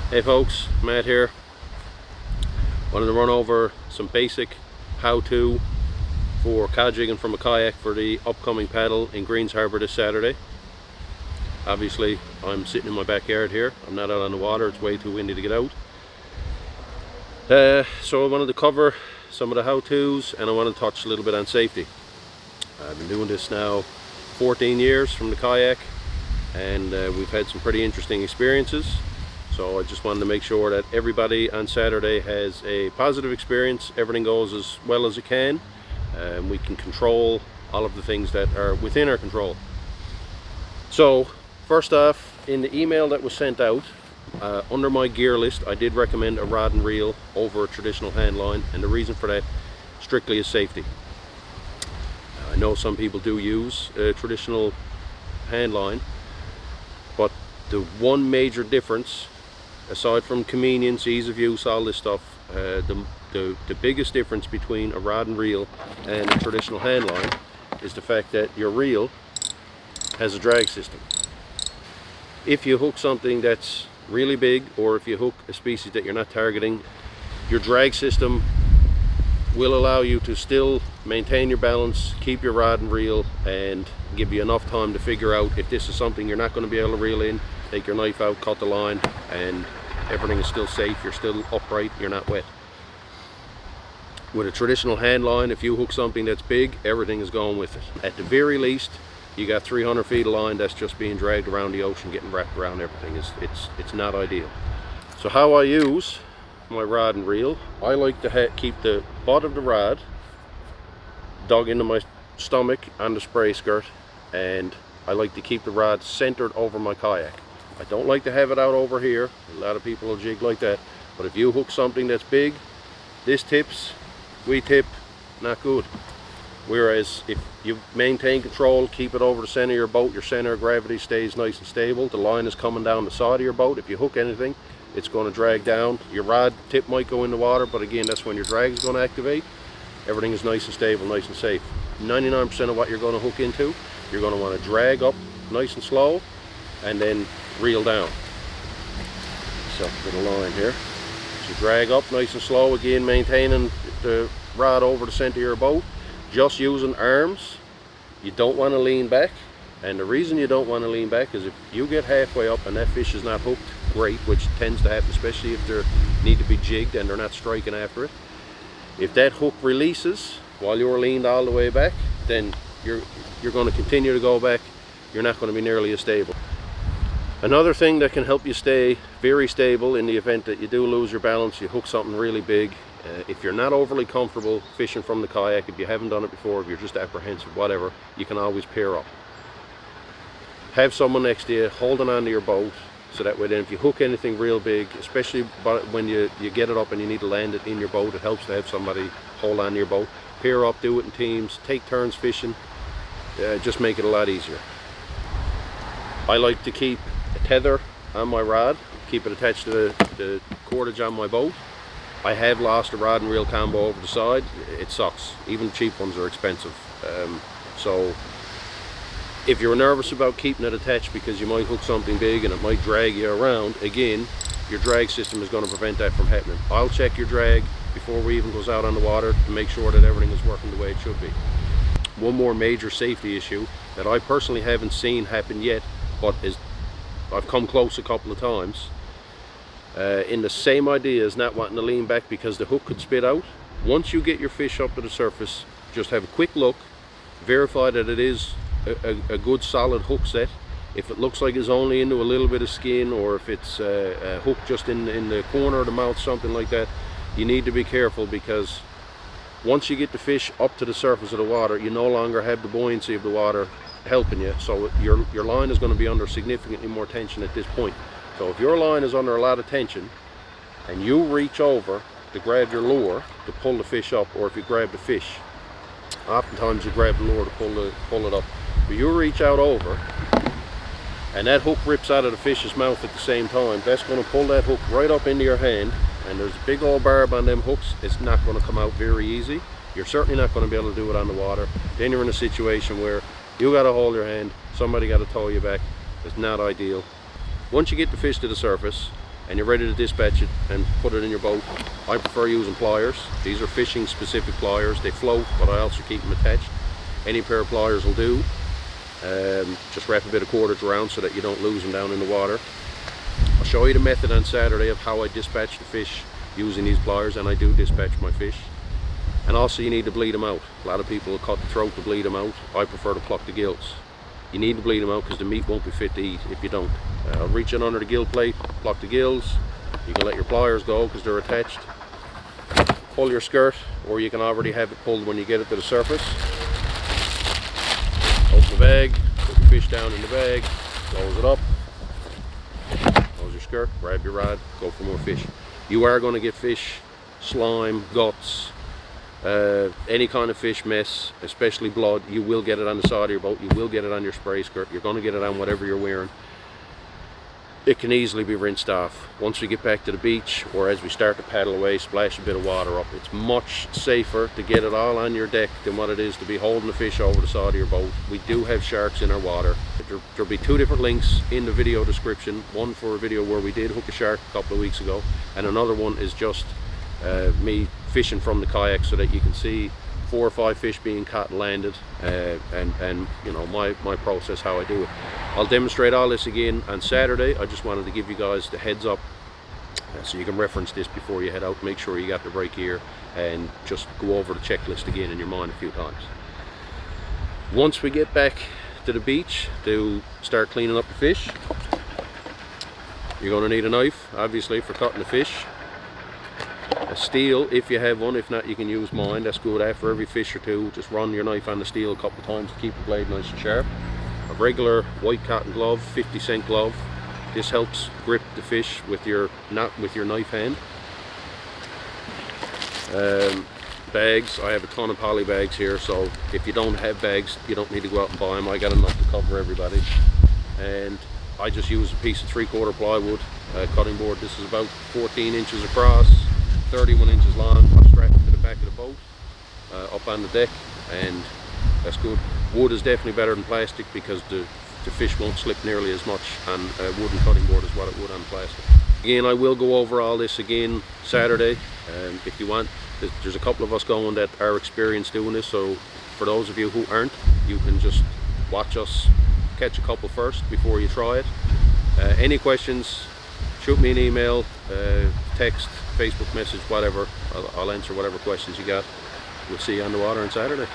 Hey folks, Matt here. Wanted to run over some basic how-to for cod jigging from a kayak for the upcoming paddle in Greens Harbour this Saturday. Obviously, I'm sitting in my backyard here. I'm not out on the water. It's way too windy to get out. So I wanted to cover some of the how-tos, and I want to touch a little bit on safety. I've been doing this now 14 years from the kayak, and we've had some pretty interesting experiences. So I just wanted to make sure that everybody on Saturday has a positive experience, everything goes as well as it can, and we can control all of the things that are within our control. So first off, in the email that was sent out, under my gear list, I did recommend a rod and reel over a traditional hand line, and the reason for that strictly is safety. I know some people do use a traditional hand line, but the one major difference, aside from convenience, ease of use, all this stuff, the biggest difference between a rod and reel and a traditional hand line is the fact that your reel has a drag system. If you hook something that's really big, or if you hook a species that you're not targeting, your drag system will allow you to still maintain your balance, keep your rod and reel, and give you enough time to figure out if this is something you're not going to be able to reel in. Take your knife out, cut the line, and everything is still safe. You're still upright, you're not wet. With a traditional hand line, if you hook something that's big, everything is going with it. At the very least, you got 300 feet of line that's just being dragged around the ocean, getting wrapped around everything. It's not ideal. So how I use my rod and reel, I like to keep the butt of the rod dug into my stomach on the spray skirt, and I like to keep the rod centered over my kayak. I don't like to have it out over here. A lot of people will jig like that, but if you hook something that's big, this tips, we tip, not good. Whereas if you maintain control, keep it over the center of your boat, your center of gravity stays nice and stable, the line is coming down the side of your boat. If you hook anything, it's going to drag down. Your rod tip might go in the water, but again, that's when your drag is going to activate. Everything is nice and stable, nice and safe. 99% of what you're going to hook into, you're going to want to drag up nice and slow, and then reel down. So a little line here. So drag up nice and slow, again maintaining the rod over the center of your boat, just using arms. You don't want to lean back, and the reason you don't want to lean back is if you get halfway up and that fish is not hooked great, which tends to happen, especially if they need to be jigged and they're not striking after it. If that hook releases while you're leaned all the way back, then you're going to continue to go back. You're not going to be nearly as stable. Another thing that can help you stay very stable in the event that you do lose your balance, you hook something really big. If you're not overly comfortable fishing from the kayak, if you haven't done it before, if you're just apprehensive, whatever, you can always pair up. Have someone next to you holding onto your boat, so that way then if you hook anything real big, especially when you get it up and you need to land it in your boat, it helps to have somebody hold on to your boat. Pair up, do it in teams, take turns fishing, just make it a lot easier. I like to keep a tether on my rod, keep it attached to the cordage on my boat. I have lost a rod and reel combo over the side. It sucks. Even cheap ones are expensive. So if you're nervous about keeping it attached because you might hook something big and it might drag you around, again, your drag system is going to prevent that from happening. I'll check your drag before we even goes out on the water to make sure that everything is working the way it should be. One more major safety issue that I personally haven't seen happen yet, but I've come close a couple of times, in the same idea as not wanting to lean back because the hook could spit out. Once you get your fish up to the surface, just have a quick look, verify that it is a good solid hook set. If it looks like it's only into a little bit of skin, or if it's a hook just in the corner of the mouth, something like that, you need to be careful, because once you get the fish up to the surface of the water, you no longer have the buoyancy of the water helping you, so your line is going to be under significantly more tension at this point. So if your line is under a lot of tension and you reach over to grab your lure to pull the fish up, or if you grab the fish, oftentimes you grab the lure to pull it up, but you reach out over and that hook rips out of the fish's mouth at the same time, that's going to pull that hook right up into your hand, and there's a big old barb on them hooks. It's not going to come out very easy. You're certainly not going to be able to do it on the water. Then you're in a situation where you got to hold your hand, somebody got to tow you back. It's not ideal. Once you get the fish to the surface and you're ready to dispatch it and put it in your boat. I prefer using pliers. These are fishing specific pliers. They float, but I also keep them attached. Any pair of pliers will do. Just wrap a bit of cordage around so that you don't lose them down in the water. I'll show you the method on Saturday of how I dispatch the fish using these pliers, and I do dispatch my fish. And also you need to bleed them out. A lot of people will cut the throat to bleed them out. I prefer to pluck the gills. You need to bleed them out because the meat won't be fit to eat if you don't. I'll reach in under the gill plate, pluck the gills. You can let your pliers go because they're attached. Pull your skirt, or you can already have it pulled when you get it to the surface. Open the bag, put your fish down in the bag, close it up. Close your skirt, grab your rod, go for more fish. You are going to get fish, slime, guts, any kind of fish mess, especially blood. You will get it on the side of your boat. You will get it on your spray skirt. You're going to get it on whatever you're wearing. It can easily be rinsed off. Once we get back to the beach, or as we start to paddle away, splash a bit of water up. It's much safer to get it all on your deck than what it is to be holding the fish over the side of your boat. We do have sharks in our water. There'll be two different links in the video description. One for a video where we did hook a shark a couple of weeks ago, and another one is just me fishing from the kayak so that you can see 4 or 5 fish being caught and landed, and you know, my process, how I do it. I'll demonstrate all this again on Saturday. I just wanted to give you guys the heads up so you can reference this before you head out. Make sure you got the right gear and just go over the checklist again in your mind a few times. Once we get back to the beach to start cleaning up the fish, you're going to need a knife, obviously, for cutting the fish. A steel if you have one. If not, you can use mine. That's good. After every fish or two, just run your knife on the steel a couple of times to keep the blade nice and sharp. A regular white cotton glove, 50-cent glove. This helps grip the fish with your, not with your knife hand. Bags, I have a ton of poly bags here, so if you don't have bags, you don't need to go out and buy them. I got enough to cover everybody. And I just use a piece of 3/4 plywood cutting board. This is about 14 inches across, 31 inches long. I'll strap it to the back of the boat, up on the deck, and that's good. Wood is definitely better than plastic because the fish won't slip nearly as much on a wooden cutting board as what it would on plastic. Again, I will go over all this again Saturday, if you want. There's a couple of us going that are experienced doing this, so for those of you who aren't, you can just watch us catch a couple first before you try it. Any questions, shoot me an email, text, Facebook message, whatever. I'll answer whatever questions you got. We'll see you on the water on Saturday.